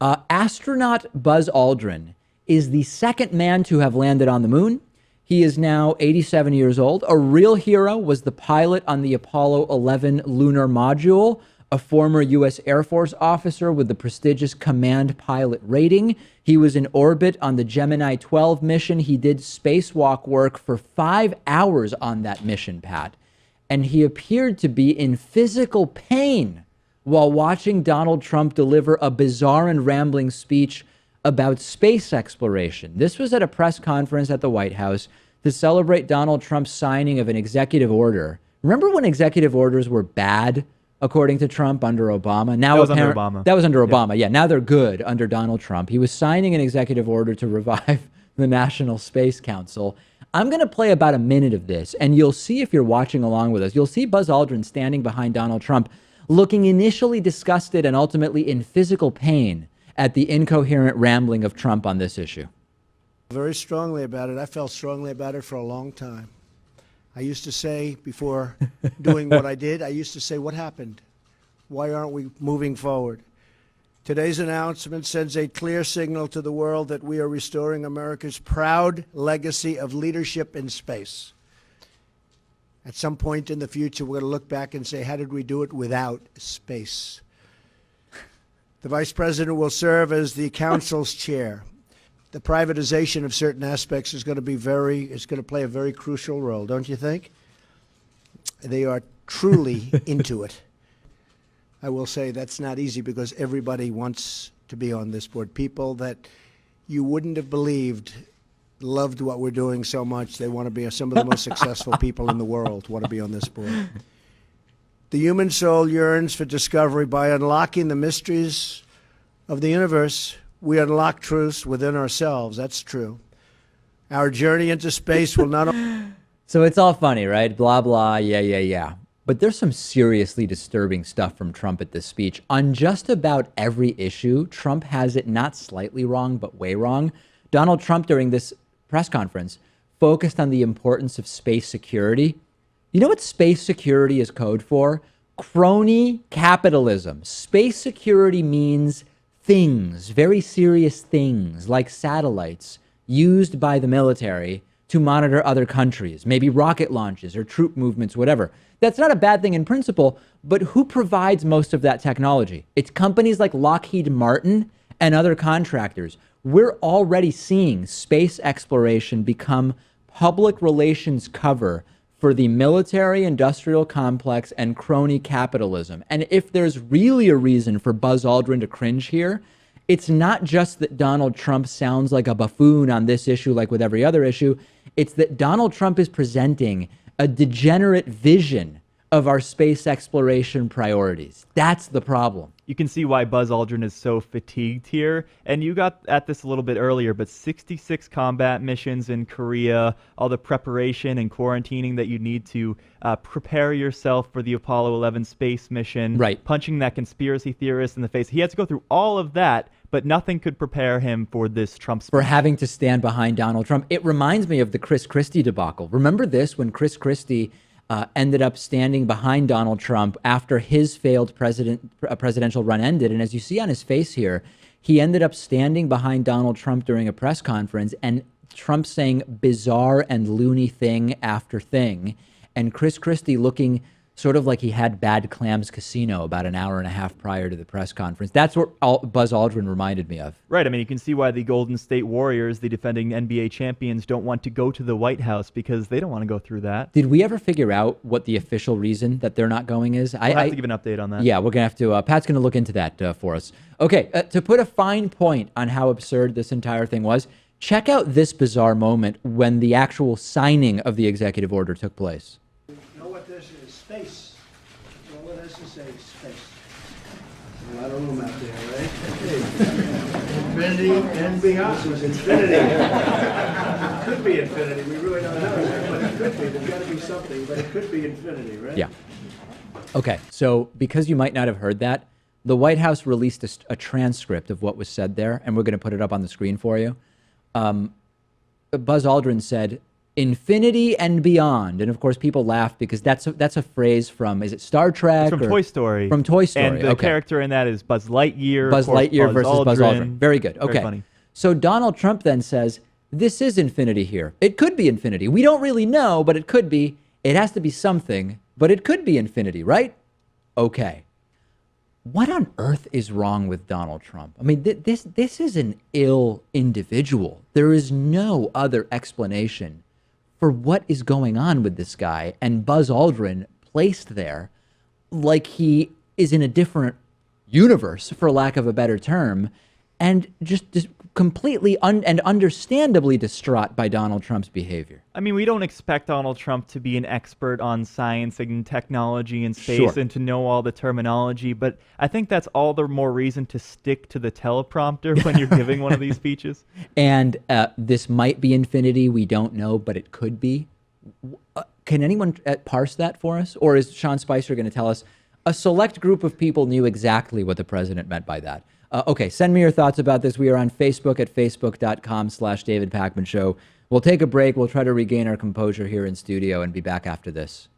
Astronaut Buzz Aldrin is the second man to have landed on the moon. He is now 87 years old. A real hero was the pilot on the Apollo 11 lunar module, a former U.S. Air Force officer with the prestigious command pilot rating. He was in orbit on the Gemini 12 mission. He did spacewalk work for 5 hours on that mission, Pat. And he appeared to be in physical pain while watching Donald Trump deliver a bizarre and rambling speech about space exploration. This was at a press conference at the White House to celebrate Donald Trump's signing of an executive order. Remember when executive orders were bad, according to Trump, under Obama? Now that was under Obama. That was under Obama. Yeah, now they're good under Donald Trump. He was signing an executive order to revive the National Space Council. I'm going to play about a minute of this, and you'll see if you're watching along with us. You'll see Buzz Aldrin standing behind Donald Trump, looking initially disgusted and ultimately in physical pain at the incoherent rambling of Trump on this issue. Very strongly about it. I felt strongly about it for a long time. I used to say, before doing what I did, I used to say, what happened? Why aren't we moving forward? Today's announcement sends a clear signal to the world that we are restoring America's proud legacy of leadership in space. At some point in the future, we're going to look back and say, how did we do it without space? The Vice President will serve as the Council's chair. The privatization of certain aspects is going to play a very crucial role, don't you think? They are truly into it. I will say that's not easy because everybody wants to be on this board. People that you wouldn't have believed loved what we're doing so much. They want to be some of the most successful people in the world want to be on this board. The human soul yearns for discovery. By unlocking the mysteries of the universe, we unlock truths within ourselves. That's true. Our journey into space will not only... So it's all funny, right? Blah, blah, yeah. But there's some seriously disturbing stuff from Trump at this speech. On just about every issue, Trump has it not slightly wrong, but way wrong. Donald Trump, during this press conference, focused on the importance of space security. You know what space security is code for? Crony capitalism. Space security means things, very serious things, like satellites used by the military to monitor other countries, maybe rocket launches or troop movements, whatever. That's not a bad thing in principle, but who provides most of that technology? It's companies like Lockheed Martin and other contractors. We're already seeing space exploration become public relations cover for the military-industrial complex and crony capitalism. And if there's really a reason for Buzz Aldrin to cringe here, it's not just that Donald Trump sounds like a buffoon on this issue like with every other issue. It's that Donald Trump is presenting a degenerate vision of our space exploration priorities. That's the problem. You can see why Buzz Aldrin is so fatigued here. And you got at this a little bit earlier, but 66 combat missions in Korea, all the preparation and quarantining that you need to prepare yourself for the Apollo 11 space mission, right? Punching that conspiracy theorist in the face. He had to go through all of that, but nothing could prepare him for this Trump speech. For having to stand behind Donald Trump. It reminds me of the Chris Christie debacle. Remember this, when Chris Christie ended up standing behind Donald Trump after his failed presidential run ended. And as you see on his face here, he ended up standing behind Donald Trump during a press conference, and Trump saying bizarre and loony thing after thing. And Chris Christie looking sort of like he had bad Clams Casino about an hour and a half prior to the press conference. That's what Buzz Aldrin reminded me of. Right. I mean, you can see why the Golden State Warriors, the defending NBA champions, don't want to go to the White House because they don't want to go through that. Did we ever figure out what the official reason that they're not going is? We'll have to give an update on that. Yeah, we're going to have to. Pat's going to look into that for us. Okay, to put a fine point on how absurd this entire thing was, check out this bizarre moment when the actual signing of the executive order took place. You know what this is? Space. All it has to say is space. A lot of room out there, right? Infinity and beyond. This is infinity. It could be infinity. We really don't know, but it could be. There's got to be something, but it could be infinity, right? Yeah. Okay, so because you might not have heard that, the White House released a transcript of what was said there, and we're going to put it up on the screen for you. Buzz Aldrin said, Infinity and beyond. And of course, people laugh because that's a phrase from, is it Star Trek? It's from or Toy Story. From Toy Story. And the okay. character in that is Buzz Lightyear. Buzz of course, Lightyear versus Buzz Aldrin. Very good. Very Okay. funny. So Donald Trump then says, this is infinity here. It could be infinity. We don't really know, but it could be. It has to be something, but it could be infinity, right? Okay. What on earth is wrong with Donald Trump? I mean, this is an ill individual. There is no other explanation for what is going on with this guy, and Buzz Aldrin placed there like he is in a different universe, for lack of a better term, and just completely and understandably distraught by Donald Trump's behavior. I mean, we don't expect Donald Trump to be an expert on science and technology and space Sure. and to know all the terminology, but I think that's all the more reason to stick to the teleprompter when you're giving one of these speeches. And this might be infinity. We don't know, but it could be. Can anyone parse that for us? Or is Sean Spicer going to tell us a select group of people knew exactly what the president meant by that? Okay, send me your thoughts about this. We are on Facebook at facebook.com/David Pakman Show. We'll take a break. We'll try to regain our composure here in studio and be back after this.